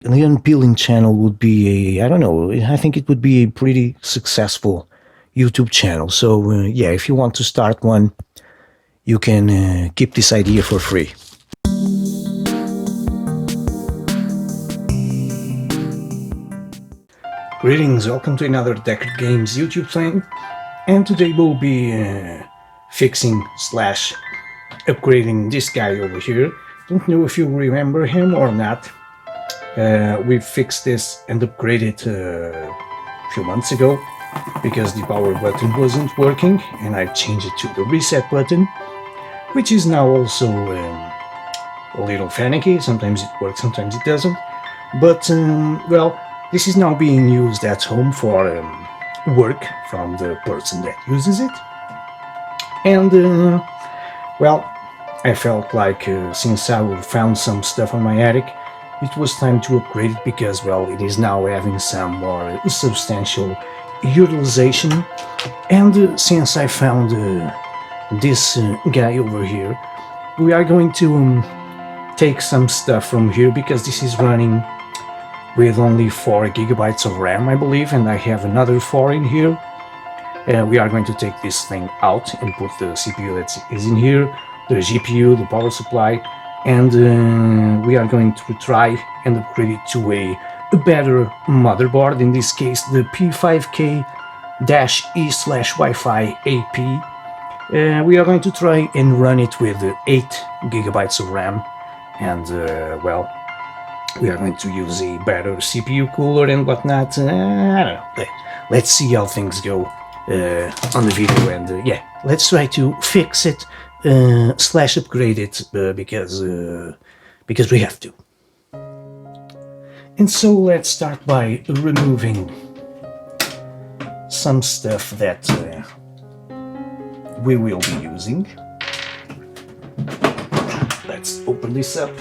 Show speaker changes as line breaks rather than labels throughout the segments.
the unpeeling channel would be a, I don't know, I think it would be a pretty successful YouTube channel. So yeah, if you want to start one, you can keep this idea for free. Greetings, welcome to another Deckard Games YouTube thing, and today we'll be fixing slash upgrading this guy over here. Don't know if you remember him or not. We fixed this and upgraded a few months ago because the power button wasn't working, and I changed it to the reset button, which is now also a little finicky. Sometimes it works, sometimes it doesn't. But well, this is now being used at home for work from the person that uses it. And well, I felt like since I found some stuff on my attic, it was time to upgrade it because, well, it is now having some more substantial utilization. And since I found this guy over here, we are going to take some stuff from here because this is running with only 4 gigabytes of RAM, I believe, and I have another 4 in here. We are going to take this thing out and put the CPU that is in here, the GPU, the power supply, and we are going to try and upgrade it to a better motherboard, in this case the P5K-E/Wi-Fi AP. We are going to try and run it with 8 gigabytes of RAM, and well, we are going to use a better CPU cooler and whatnot. I don't know. Let's see how things go on the video, and yeah, let's try to fix it slash upgrade it because we have to. And so let's start by removing some stuff that we will be using. Let's open this up.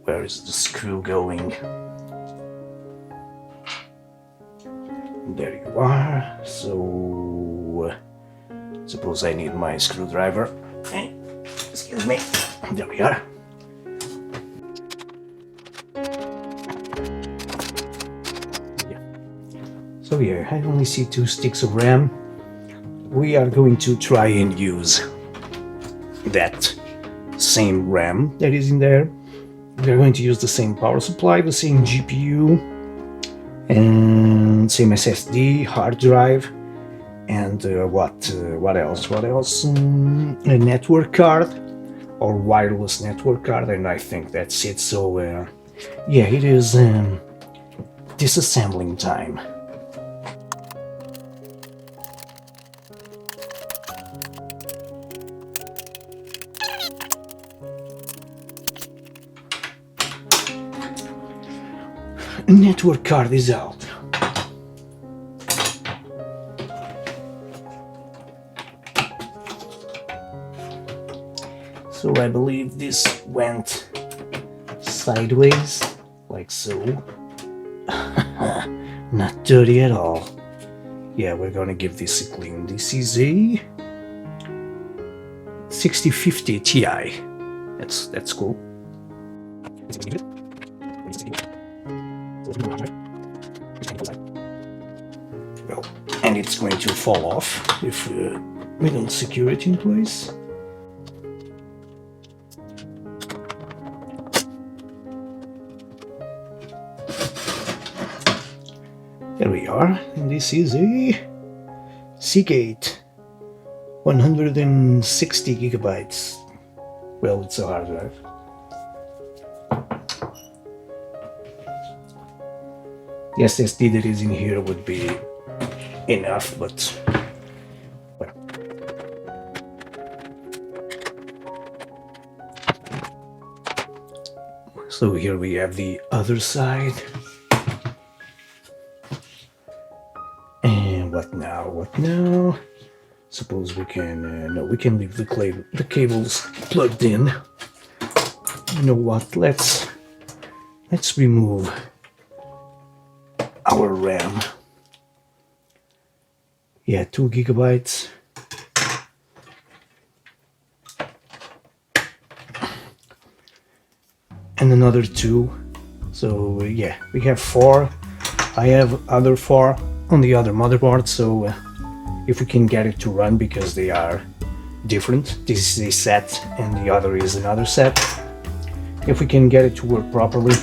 Where is the screw going? There you are. So suppose I need my screwdriver. Excuse me. There we are. Yeah. So here I only see 2 sticks of RAM. We are going to try and use that same RAM that is in there. We are going to use the same power supply, the same GPU, and same SSD, hard drive, and what else? A network card, or wireless network card, and I think that's it. So yeah, it is disassembling time. Network card is out. So I believe this went sideways, like so. Not dirty at all. Yeah, we're gonna give this a clean. This is a 6050 Ti. That's cool. Well, and it's going to fall off if we don't secure it in place. There we are, and this is a Seagate 160 gigabytes. Well, it's a hard drive. The SSD that is in here would be enough, but well. So here we have the other side. And what now? What now? Suppose we can no, we can leave the cables plugged in. You know what? Let's remove our RAM. Yeah, 2 gigabytes. And another 2 So yeah, we have 4. I have other 4 on the other motherboard, so if we can get it to run, because they are different, this is a set and the other is another set, if we can get it to work properly,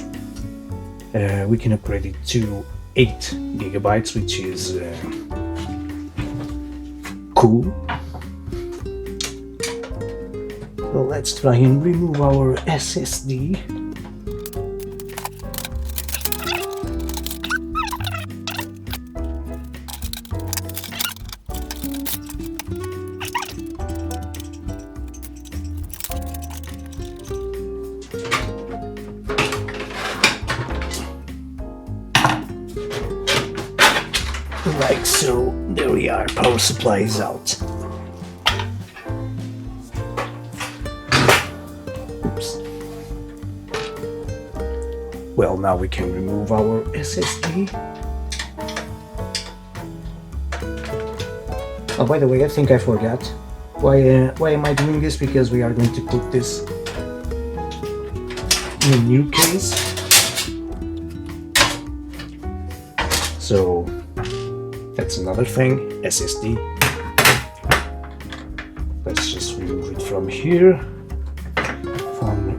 we can upgrade it to 8 gigabytes, which is cool. So let's try and remove our SSD. Like so. There we are, power supply is out. Oops. Well, now we can remove our SSD. Oh, by the way, I think I forgot. Why am I doing this? Because we are going to put this in a new case. So that's another thing, SSD. Let's just remove it from here,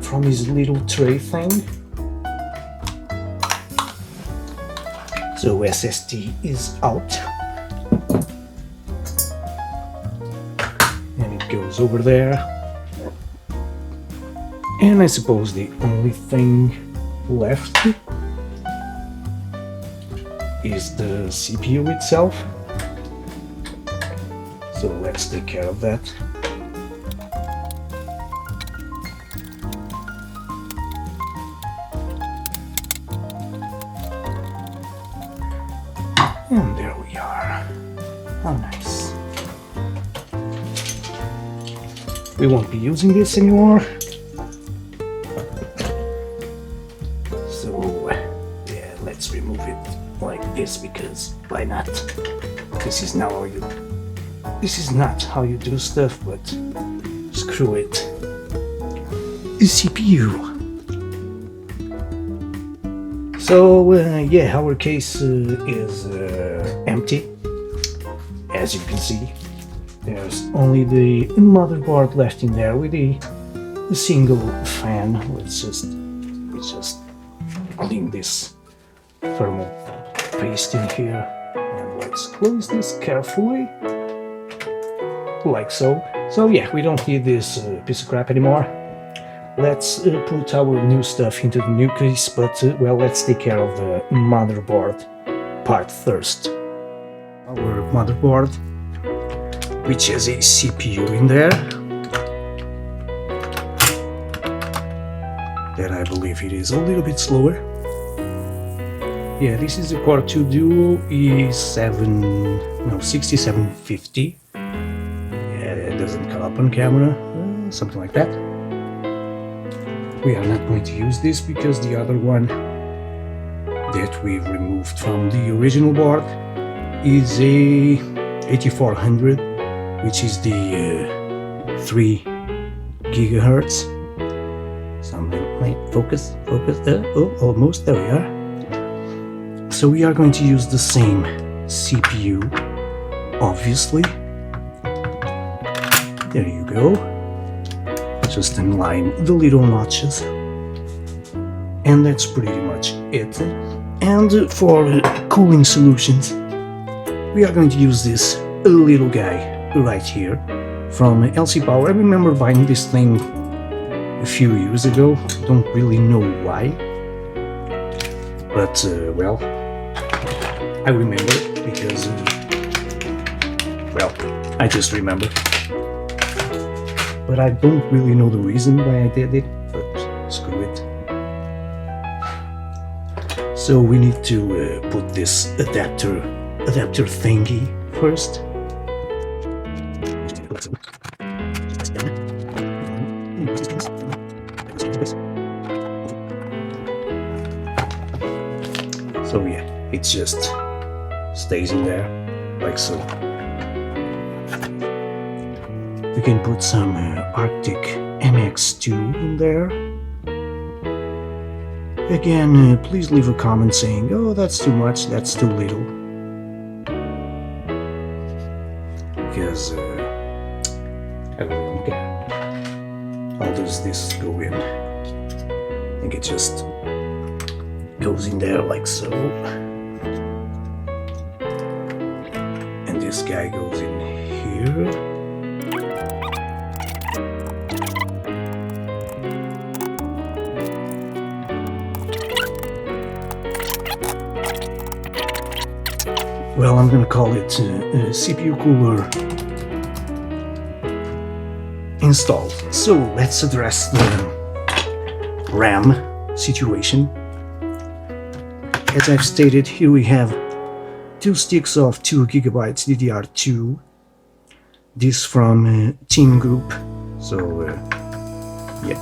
from his little tray thing. So SSD is out. And it goes over there. And I suppose the only thing left is the CPU itself. So let's take care of that. And there we are. How nice. We won't be using this anymore. So yeah, let's remove it like this, because why not? This is not how you do stuff, but screw it. The CPU. So yeah, our case is empty. As you can see, there's only the motherboard left in there with a single fan. Let's just clean this thermal paste in here, and let's close this carefully, like so. So yeah, we don't need this piece of crap anymore. Let's put our new stuff into the new case, but well, let's take care of the motherboard part first. Our motherboard, which has a CPU in there, that I believe it is a little bit slower. Yeah, this is a Core 2 Duo E6750. Yeah, it doesn't come up on camera, something like that. We are not going to use this because the other one that we removed from the original board is a 8400, which is the 3 gigahertz. Something like focus. Oh, almost, there we are. So we are going to use the same CPU, obviously. There you go. Just align the little notches. And that's pretty much it. And for cooling solutions, we are going to use this little guy right here from LC Power. I remember buying this thing a few years ago. Don't really know why. But, well, I remember because, well, I just remember. But I don't really know the reason why I did it, but screw it. So we need to put this adapter thingy first. So yeah, it just stays in there, like so. We can put some Arctic MX2 in there. Again, please leave a comment saying, oh, that's too much, that's too little. Because I really don't care. How does this go in? I think it just goes in there like so. And this guy goes in here. Well, I'm gonna call it CPU cooler installed. So let's address the RAM situation. As I've stated, here we have 2 sticks of 2 GB DDR2. This from Team Group. So, yep.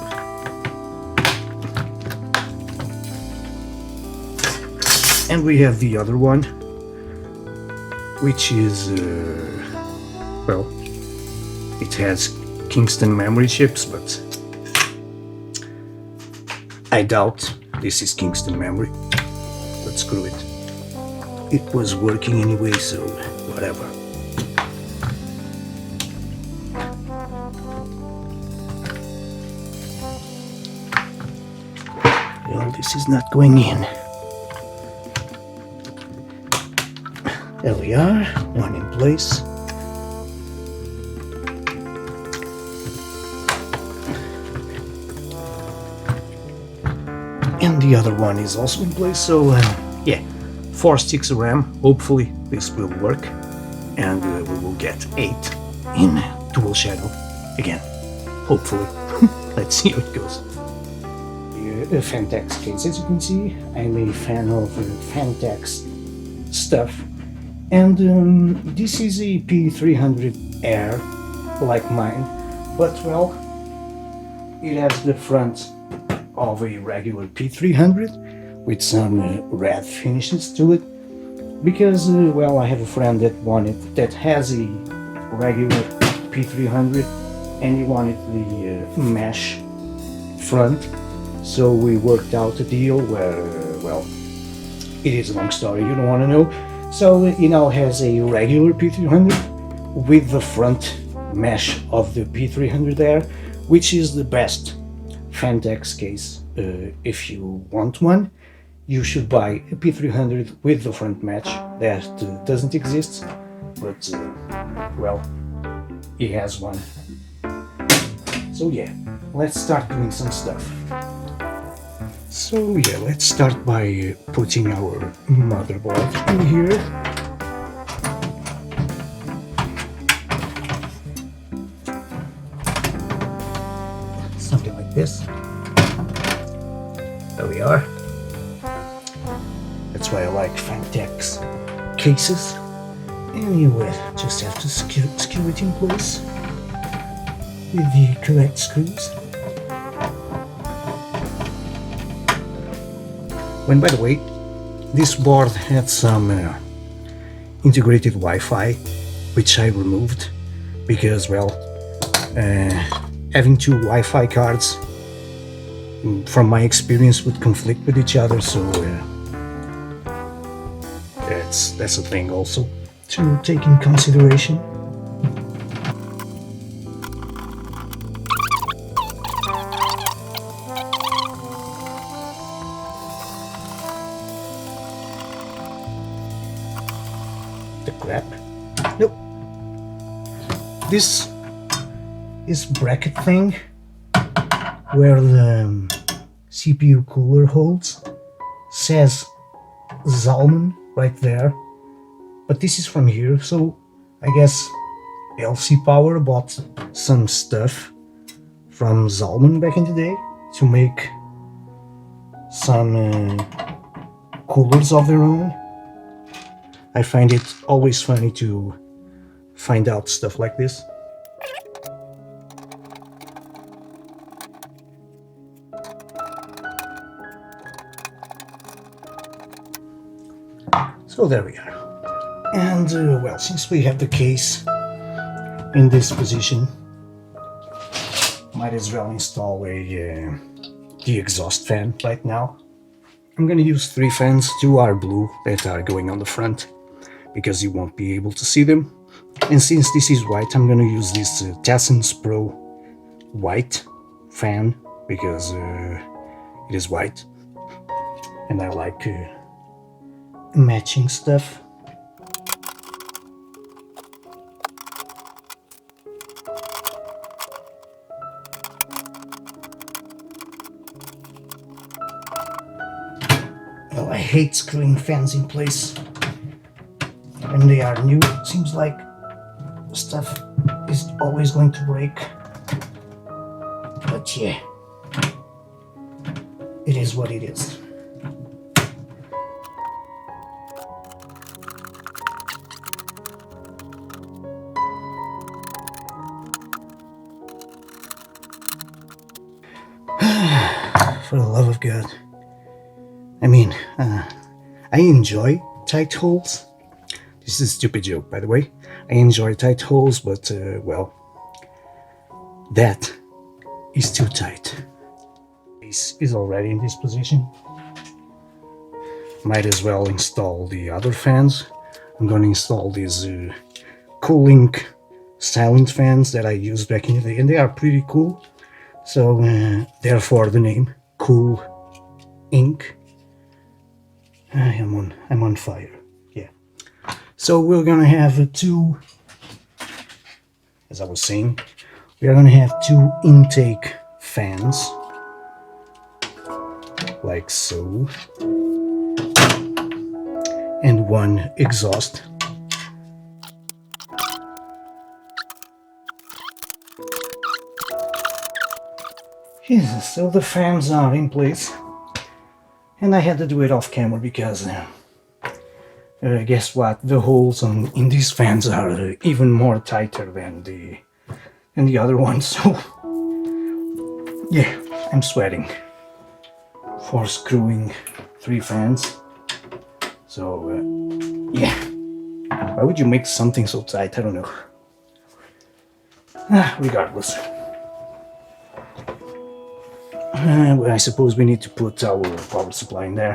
And we have the other one, which is, well, it has Kingston memory chips, but I doubt this is Kingston memory, but screw it. It was working anyway, so whatever. Well, this is not going in. There we are, one in place. And the other one is also in place, so yeah, 4 sticks of RAM. Hopefully this will work, and we will get 8 in dual channel again. Hopefully. Let's see how it goes. A Fantex case, as you can see. I'm a fan of Fantex stuff. And this is a P300 Air, like mine, but well, it has the front of a regular P300 with some red finishes to it, because well, I have a friend that has a regular P300 and he wanted the mesh front, so we worked out a deal where, well, it is a long story, you don't want to know. So it now has a regular P300 with the front mesh of the P300 there, which is the best Fantex case. If you want one, you should buy a P300 with the front mesh. That doesn't exist, but well, he has one. So yeah, let's start doing some stuff. So yeah, let's start by putting our motherboard in here. Something like this. There we are. That's why I like Fantex cases. And you just have to screw it in place with the correct screws. When, by the way, this board had some integrated Wi-Fi, which I removed because, well, having 2 Wi-Fi cards, from my experience, would conflict with each other, so that's a thing also to take in consideration. The crap. Nope. This bracket thing where the CPU cooler holds says Zalman right there, but this is from here, so I guess LC Power bought some stuff from Zalman back in the day to make some coolers of their own. I find it always funny to find out stuff like this. So there we are. And well, since we have the case in this position, might as well install the exhaust fan right now. I'm gonna use 3 fans. 2 are blue that are going on the front because you won't be able to see them. And since this is white, I'm gonna use this Tassens Pro white fan because it is white and I like matching stuff. Oh, I hate screwing fans in place when they are new. It seems like stuff is always going to break. But yeah, it is what it is. For the love of God. I mean, I enjoy tight holes. This is a stupid joke, by the way. I enjoy tight holes, but, well, that is too tight. This is already in this position. Might as well install the other fans. I'm going to install these cooling silent fans that I used back in the day, and they are pretty cool. So, therefore the name, Cool Ink. I'm on fire, yeah. So we're gonna have 2, as I was saying, we are gonna have 2 intake fans, like so, and 1 exhaust. Jesus, so the fans are in place, and I had to do it off camera because guess what? The holes in these fans are even more tighter than the other ones. So yeah, I'm sweating for screwing 3 fans. So yeah, why would you make something so tight? I don't know. Regardless. Well, I suppose we need to put our power supply in there.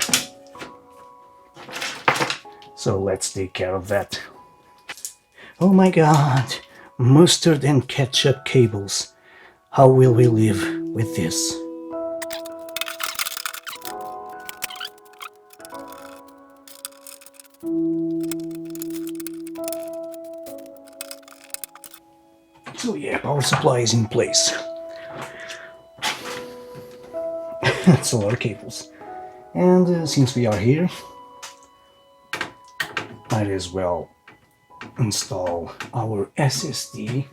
So let's take care of that. Oh my god, mustard and ketchup cables. How will we live with this? So yeah, power supply is in place. That's a lot of cables. And since we are here, might as well install our SSD.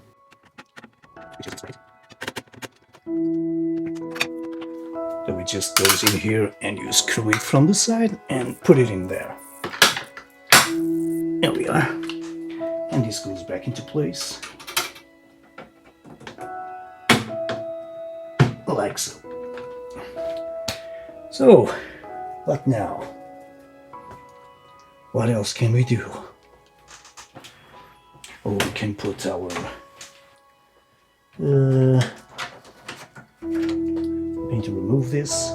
So it just goes in here and you screw it from the side and put it in there. There we are. And this goes back into place. Like so. So, what now? What else can we do? Oh, we can put our I'm going to remove this.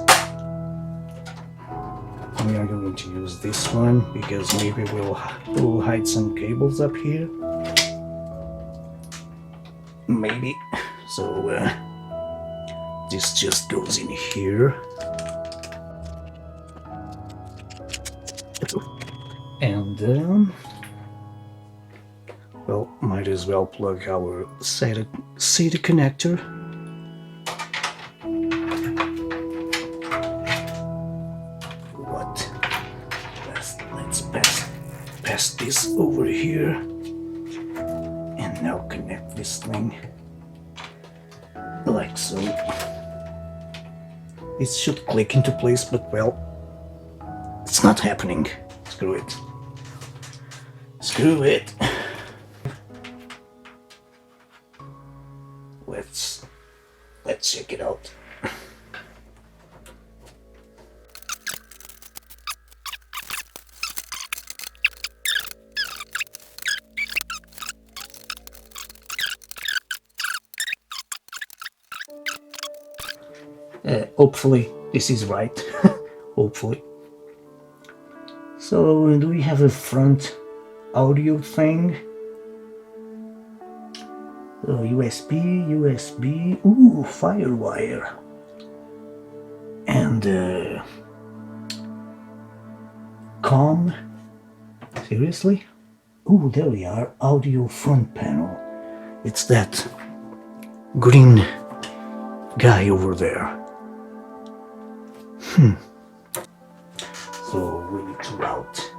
We are going to use this one because maybe we'll hide some cables up here. Maybe. So this just goes in here. And well, might as well plug our SATA connector. What? Let's pass this over here. And now connect this thing. Like so. It should click into place, but well, it's not happening. Screw it. Screw it. Let's check it out. Hopefully this is right. Hopefully. So, do we have a front audio thing? USB, ooh, Firewire. And COM, seriously? Ooh, there we are, audio front panel. It's that green guy over there. So we need to route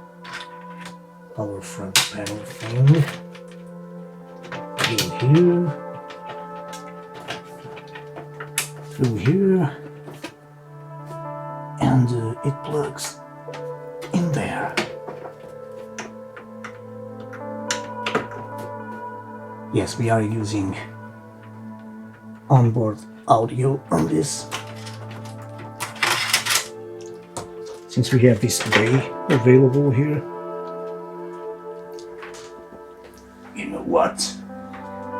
our front panel thing through here, and it plugs in there. Yes, we are using onboard audio on this, since we have this bay available here. You know what?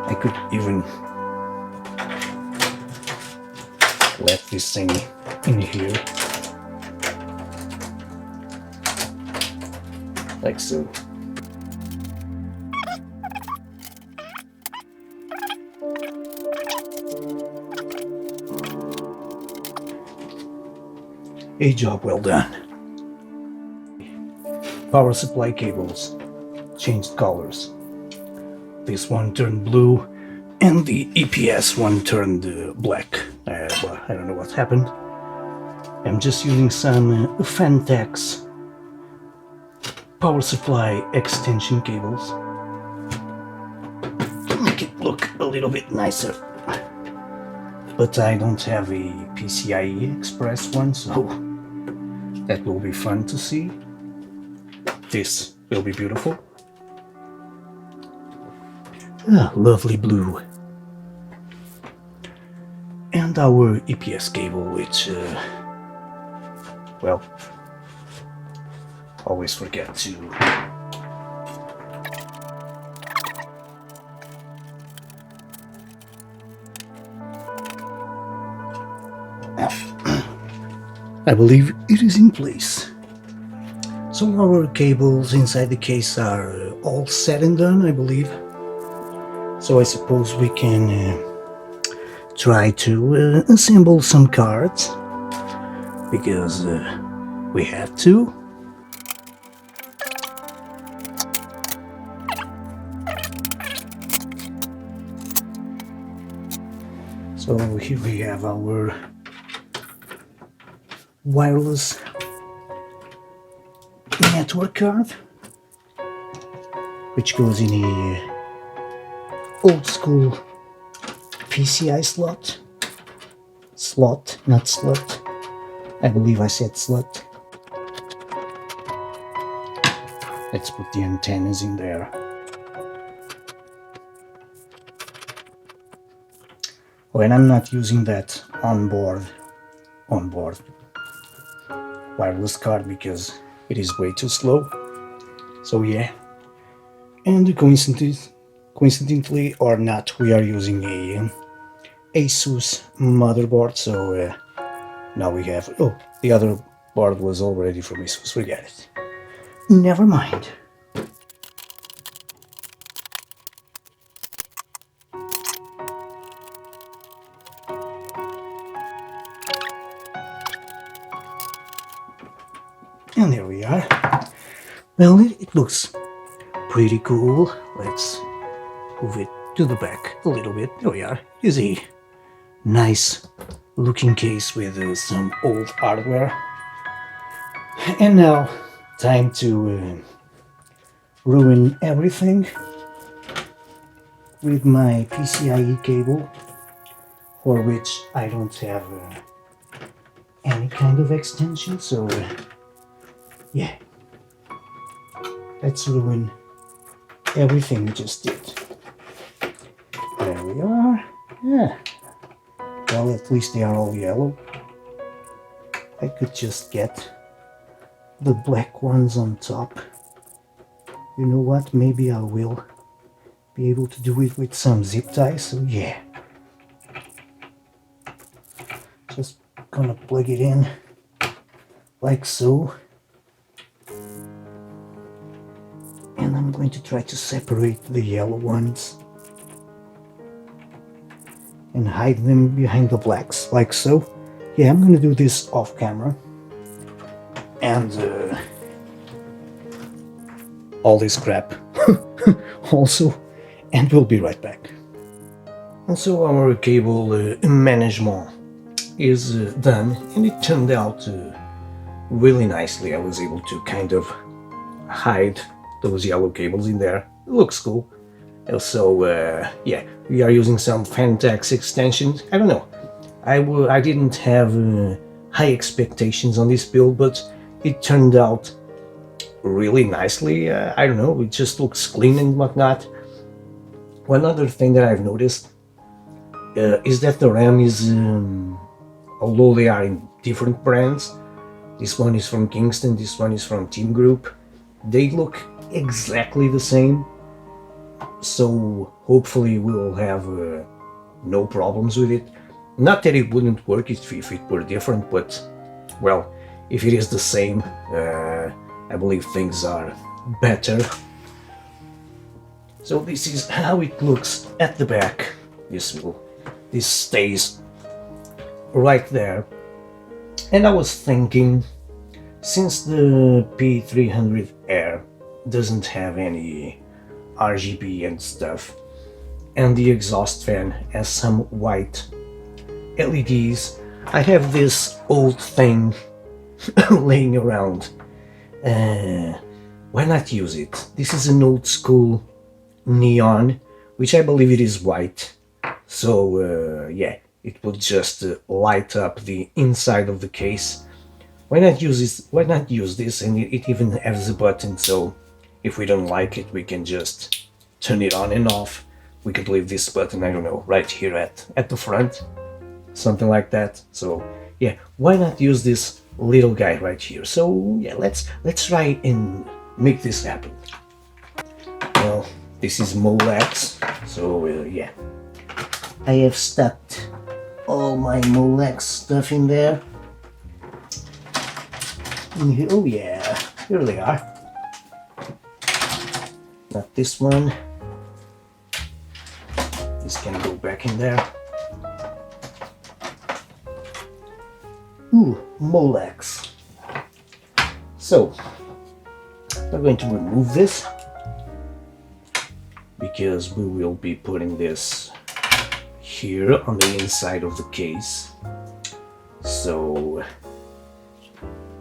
I could even let this thing in here, like so. A job well done. Power supply cables changed colors. This one turned blue and the EPS one turned black. Well, I don't know what happened. I'm just using some Fantex power supply extension cables to make it look a little bit nicer. But I don't have a PCIe Express one, so that will be fun to see. This will be beautiful. Ah, lovely blue. And our EPS cable, which, well, always forget to I believe it is in place. So our cables inside the case are all set and done, I believe. So I suppose we can try to assemble some cards, because we have to. So here we have our wireless network card, which goes in a old school PCI slot, not slot. I believe I said slot. Let's put the antennas in there. When I'm not using that onboard wireless card because it is way too slow. So yeah, and coincidentally or not, we are using a Asus motherboard. So now we have, oh, the other board was already from Asus, forget it. Never mind. And there we are. Well, it looks pretty cool. Let's move it to the back a little bit. There we are. Here's a nice looking case with some old hardware. And now, time to ruin everything with my PCIe cable, for which I don't have any kind of extension. So yeah, let's ruin everything we just did. There we are. Yeah. Well, at least they are all yellow. I could just get the black ones on top. You know what? Maybe I will be able to do it with some zip ties. So yeah. Just gonna plug it in like so. going to try to separate the yellow ones and hide them behind the blacks, like so. Yeah, I'm gonna do this off camera. And all this crap also, and we'll be right back. Also, our cable management is done, and it turned out really nicely. I was able to kind of hide those yellow cables in there. It looks cool. Also, yeah, we are using some Fantex extensions. I don't know, I didn't have high expectations on this build, but it turned out really nicely. I don't know, it just looks clean and whatnot. One other thing that I've noticed is that the RAM is, although they are in different brands, this one is from Kingston, this one is from Team Group, they look exactly the same. So hopefully we will have no problems with it. Not that it wouldn't work if it were different, but well, if it is the same, I believe things are better. So this is how it looks at the back. This stays right there. And I was thinking, since the P300 Air doesn't have any RGB and stuff, and the exhaust fan has some white LEDs, I have this old thing laying around. Why not use it? This is an old school neon, which I believe it is white. So yeah, it will just light up the inside of the case. Why not use this? Why not use this? And it even has a button, so if we don't like it, we can just turn it on and off. We could leave this button, I don't know, right here at the front, something like that. So yeah, why not use this little guy right here? So yeah, let's try and make this happen. Well, this is Molex, so yeah, I have stuffed all my Molex stuff in there. Oh yeah, here they are. Not this one. This can go back in there. Ooh, Molex. So, we're going to remove this because we will be putting this here on the inside of the case. So,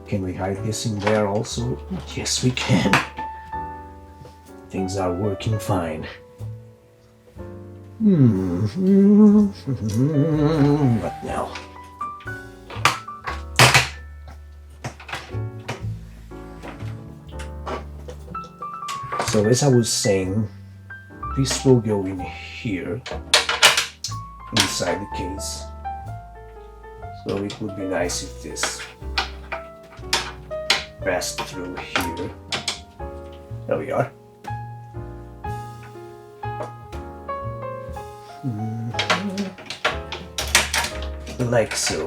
can we hide this in there also? Yes, we can. Things are working fine. What now? So as I was saying, this will go in here, inside the case. So it would be nice if this passed through here. There we are. Like so.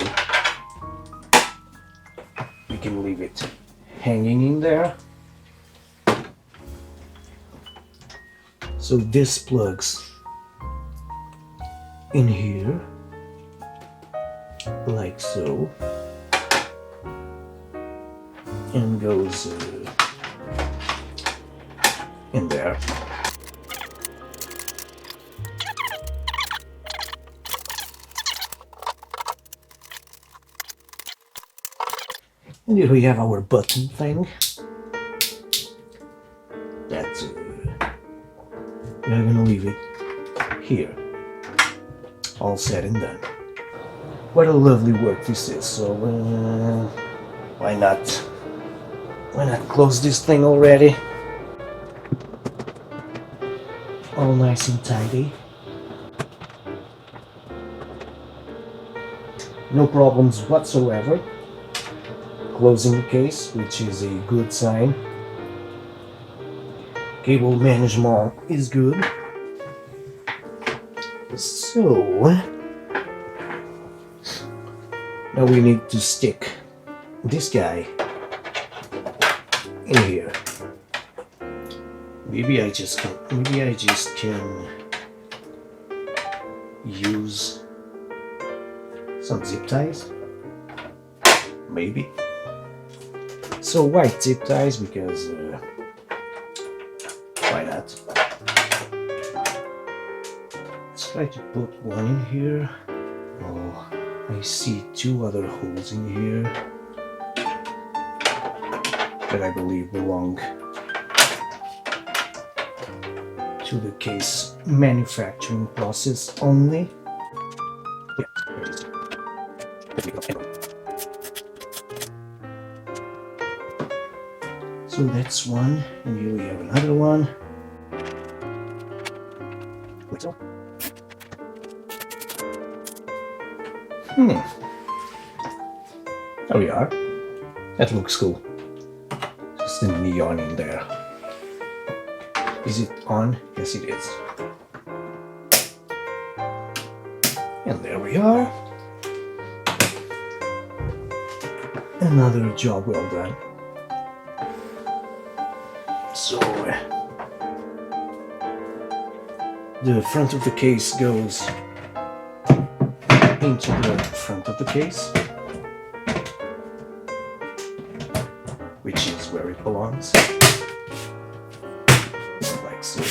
We can leave it hanging in there. So this plugs in here, like so, and goes in there. And here we have our button thing. That's we're gonna leave it here, all said and done. What a lovely work this is. So why not close this thing already? All nice and tidy. No problems whatsoever. Closing the case, which is a good sign. Cable management is good. So now we need to stick this guy in here. Maybe I just can use some zip ties. Maybe. So white zip ties because why not? Let's try to put one in here. Oh, I see two other holes in here that I believe belong to the case manufacturing process only. So that's one, and here we have another one. There we are. That looks cool. Just the neon in there. Is it on? Yes, it is. And there we are. Another job well done. So the front of the case goes into the front of the case, which is where it belongs, like so.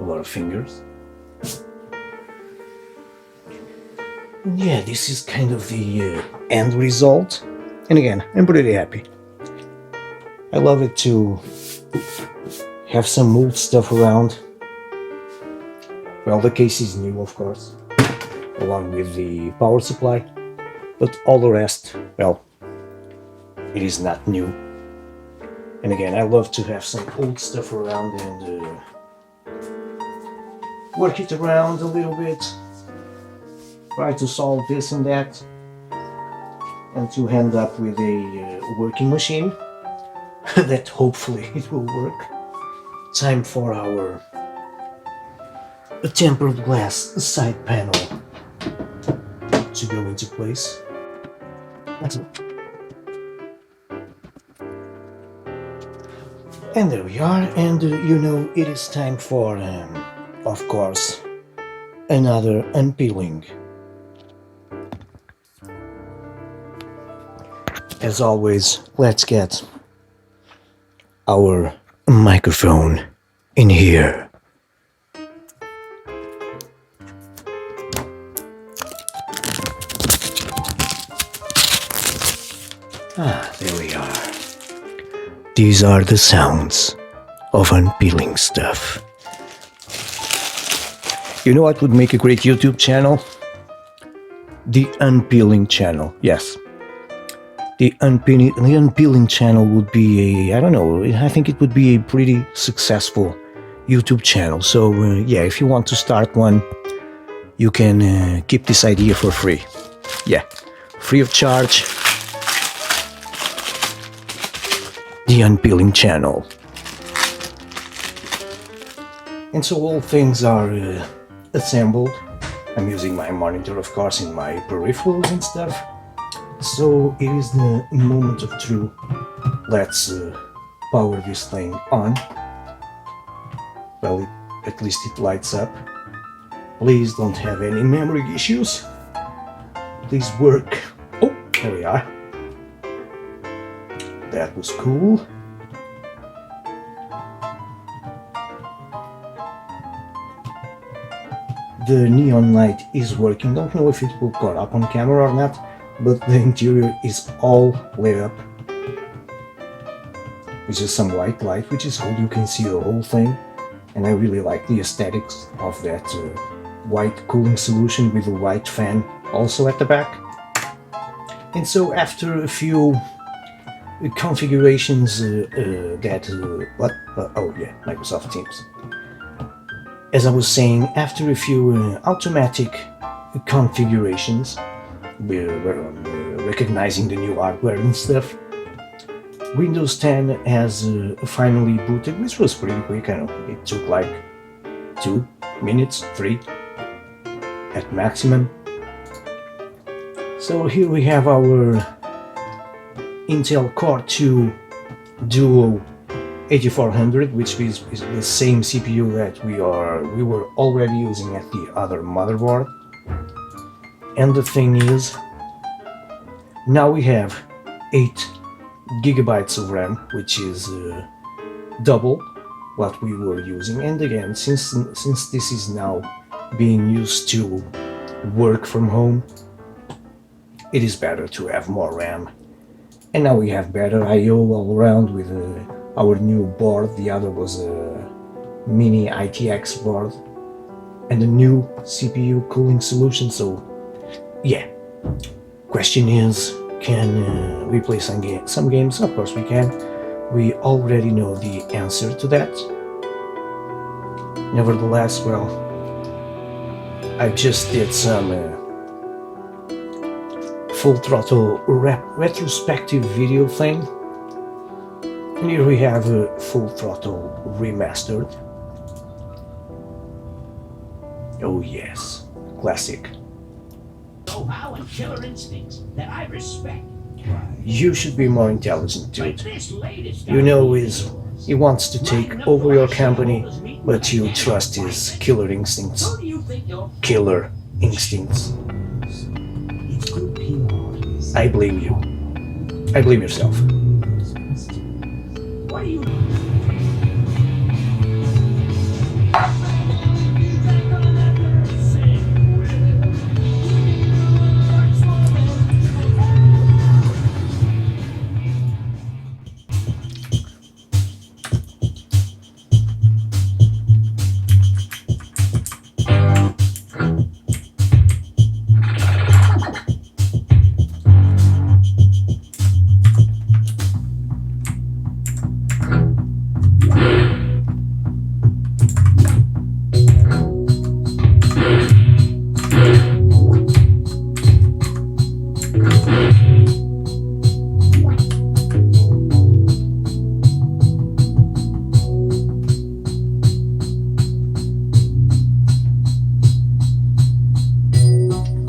A lot of fingers. And yeah, this is kind of the end result. And again, I'm pretty happy. I love it to have some moved stuff around. Well, the case is new, of course, along with the power supply, but all the rest, well, it is not new. And again, I love to have some old stuff around and work it around a little bit, try to solve this and that, and to end up with a working machine that hopefully it will work. Time for our tempered glass side panel to go into place. And there we are, and you know, it is time for, of course, another unpeeling. As always, let's get our microphone in here. Ah, there we are. These are the sounds of unpeeling stuff. You know what would make a great YouTube channel? The unpeeling channel, yes. The unpeeling channel would be a, I don't know, I think it would be a pretty successful YouTube channel. So yeah, if you want to start one, you can keep this idea for free. Yeah, free of charge. The unpeeling channel. And so all things are assembled. I'm using my monitor, of course, in my peripherals and stuff. So it is the moment of truth. Let's power this thing on. Well, at least it lights up. Please don't have any memory issues. Please work. Oh, there we are. That was cool. The neon light is working. Don't know if it will cut up on camera or not, but the interior is all lit up. It's just some white light, which is cool. You can see the whole thing, and I really like the aesthetics of that white cooling solution with a white fan also at the back. And so after a few configurations oh yeah, Microsoft Teams. As I was saying, after a few automatic configurations, we're recognizing the new hardware and stuff, Windows 10 has finally booted, which was pretty quick. I know it took like 2 minutes, 3 at maximum. So here we have our Intel Core 2 Duo 8400, which is the same CPU that we were already using at the other motherboard. And the thing is, now we have 8 gigabytes of RAM, which is double what we were using. And again, since this is now being used to work from home, it is better to have more RAM. And now we have better I/O all around with our new board. The other was a mini ITX board and a new CPU cooling solution. So yeah, question is, can we play some games? Of course we can. We already know the answer to that. Nevertheless, well, I just did some Full Throttle retrospective video thing, and here we have a Full Throttle Remastered. Oh yes, classic.
Know-how and killer instincts that I respect.
You should be more intelligent, dude. You know he wants to take over your company, but you trust his killer instincts. Killer instincts. I blame you. I blame yourself.
What do you...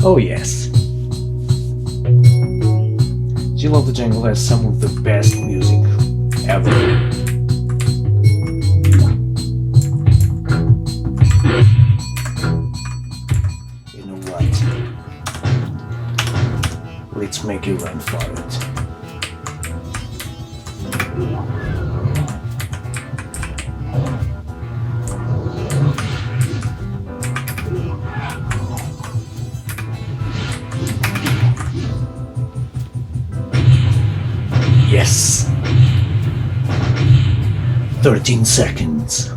Oh yes. Jill of the Jungle has some of the best music ever. You know what? Let's make a run for it. Yes! 13 seconds.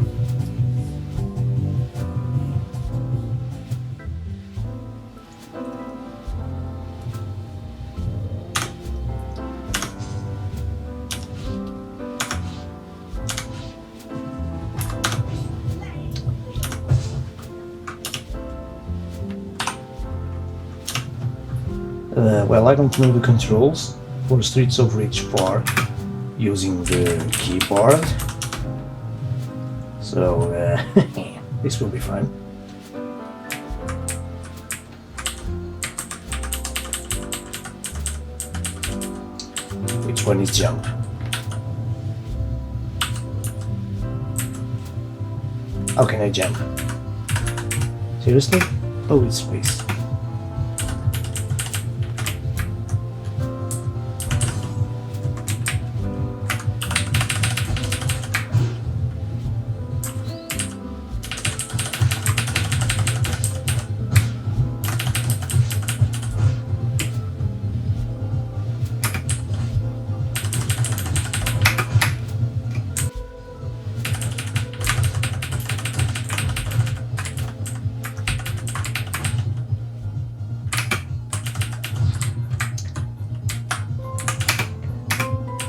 Well, I don't know the controls for Streets of Rage 4 using the keyboard, so this will be fun. Which one is jump? How can I jump? Seriously? Oh, it's space.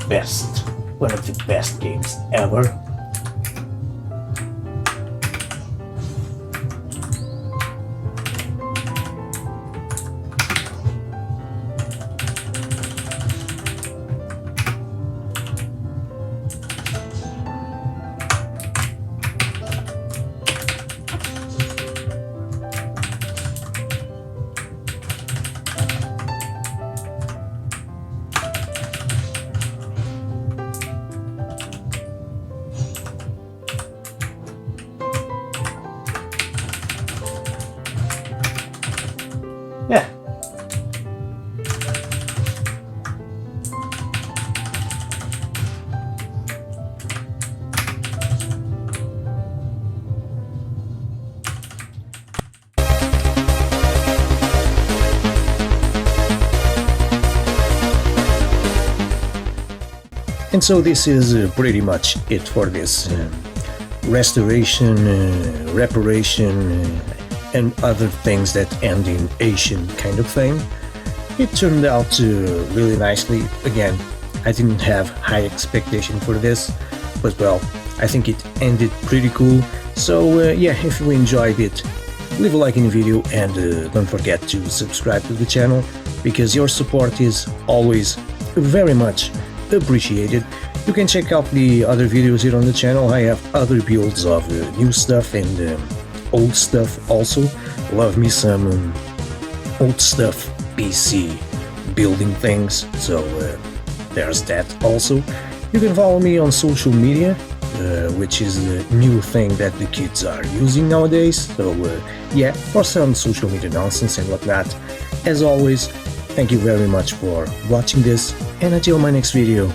Best, one of the best games ever.
And so this is pretty much it for this restoration, reparation, and other things that end in Asian kind of thing. It turned out really nicely. Again, I didn't have high expectation for this, but well, I think it ended pretty cool. So yeah, if you enjoyed it, leave a like in the video and don't forget to subscribe to the channel, because your support is always very much appreciated. You can check out the other videos here on the channel. I have other builds of new stuff and old stuff also. Love me some old stuff PC building things, so there's that also. You can follow me on social media, which is the new thing that the kids are using nowadays, so yeah, for some social media nonsense and whatnot. As always, thank you very much for watching this, and until my next video,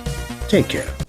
take care.